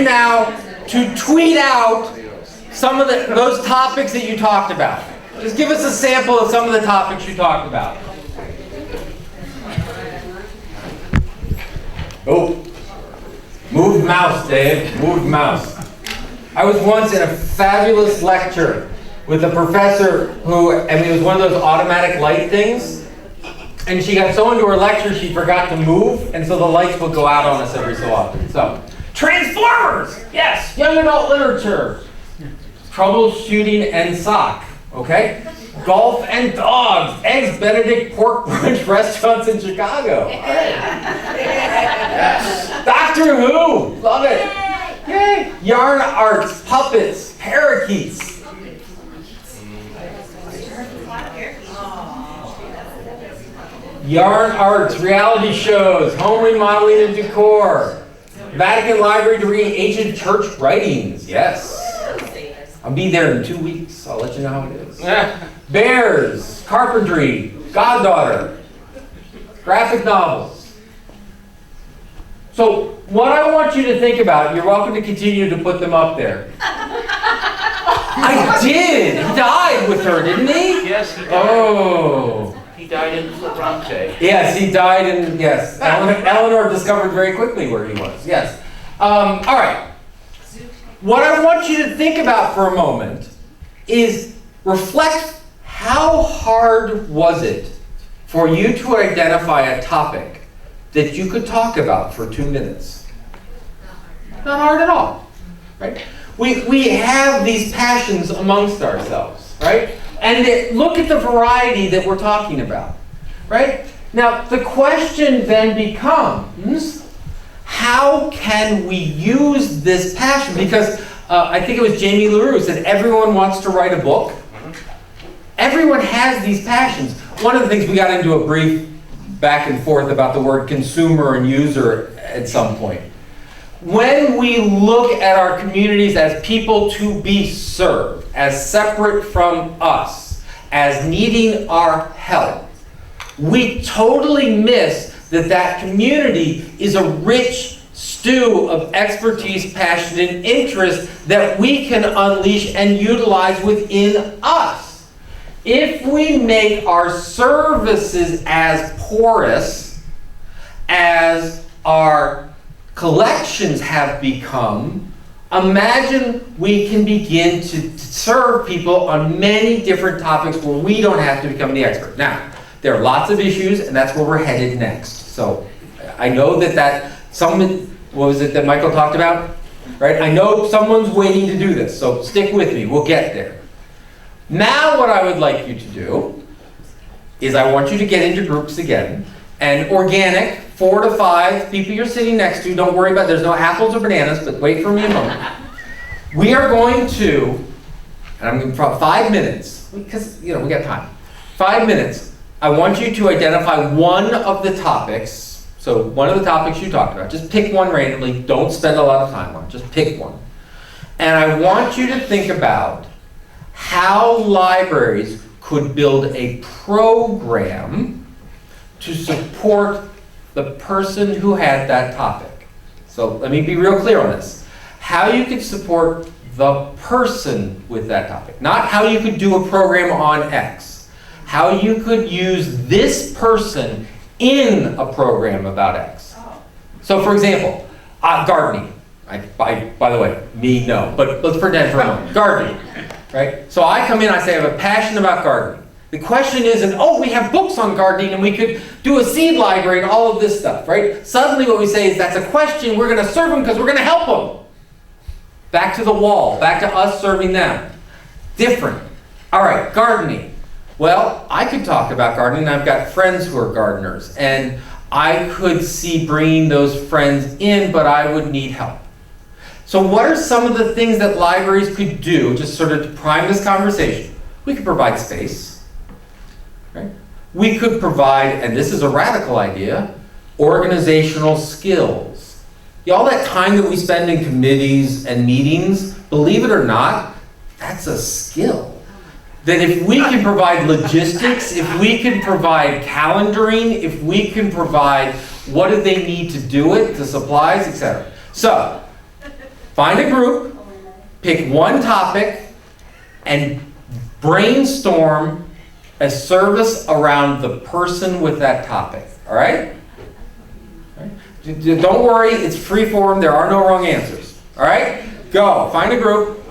you now to tweet out some of those topics that you talked about. Just give us a sample of some of the topics you talked about. Oh, move mouse, Dave. Move mouse. I was once in a fabulous lecture with a professor who, it was one of those automatic light things, and she got so into her lecture she forgot to move, and so the lights would go out on us every so often. So, Transformers! Yes! Young adult literature. Troubleshooting and sock. Okay? Golf and dogs. Eggs Benedict pork brunch restaurants in Chicago. All right. Yes. Doctor Who. Love it. Yay. Yarn arts, puppets, parakeets. Yarn arts, reality shows, home remodeling and decor. Vatican Library to read ancient church writings. Yes. I'll be there in 2 weeks. I'll let you know how it is. Bears, carpentry, goddaughter, graphic novels. So what I want you to think about, you're welcome to continue to put them up there. I did. He died with her, didn't he? Yes, he died. Oh. He died in Lankes. Yes, he died in, yes. Eleanor discovered very quickly where he was. Yes. All right. What I want you to think about for a moment is reflect, how hard was it for you to identify a topic that you could talk about for 2 minutes? Not hard at all, right? We have these passions amongst ourselves, right? And look at the variety that we're talking about, right? Now, the question then becomes, how can we use this passion? Because I think it was Jamie LaRue said everyone wants to write a book. Everyone has these passions. One of the things, we got into a brief back and forth about the word consumer and user at some point. When we look at our communities as people to be served, as separate from us, as needing our help, we totally miss that community is a rich stew of expertise, passion, and interest that we can unleash and utilize within us. If we make our services as porous as our collections have become, imagine we can begin to serve people on many different topics where we don't have to become the expert. Now, there are lots of issues, and that's where we're headed next. So I know that what was it that Michael talked about? Right? I know someone's waiting to do this, so stick with me. We'll get there. Now what I would like you to do is I want you to get into groups again, and organic, 4 to 5 people you're sitting next to, don't worry about, there's no apples or bananas, but wait for me a moment. We are going to, and I'm going to 5 minutes, because we got time. 5 minutes. I want you to identify one of the topics. So one of the topics you talked about. Just pick one randomly. Don't spend a lot of time on it. Just pick one. And I want you to think about how libraries could build a program to support the person who had that topic. So let me be real clear on this. How you could support the person with that topic. Not how you could do a program on X. How you could use this person in a program about X. So for example, gardening. By the way, me, no. But let's pretend for a moment. Gardening. Right? So I come in, I say I have a passion about gardening. The question isn't, we have books on gardening and we could do a seed library and all of this stuff, right? Suddenly what we say is that's a question, we're going to serve them because we're going to help them. Back to the wall, back to us serving them. Different. All right, gardening. Well, I could talk about gardening. I've got friends who are gardeners, and I could see bringing those friends in, but I would need help. So what are some of the things that libraries could do, just sort of to prime this conversation? We could provide space, right? We could provide, and this is a radical idea, organizational skills. All that time that we spend in committees and meetings, believe it or not, that's a skill. That if we can provide logistics, if we can provide calendaring, if we can provide what do they need to do it, the supplies, etc. So, Find a group, pick one topic, and brainstorm a service around the person with that topic. All right? Don't worry, it's free form. There are no wrong answers. All right? Go. Find a group.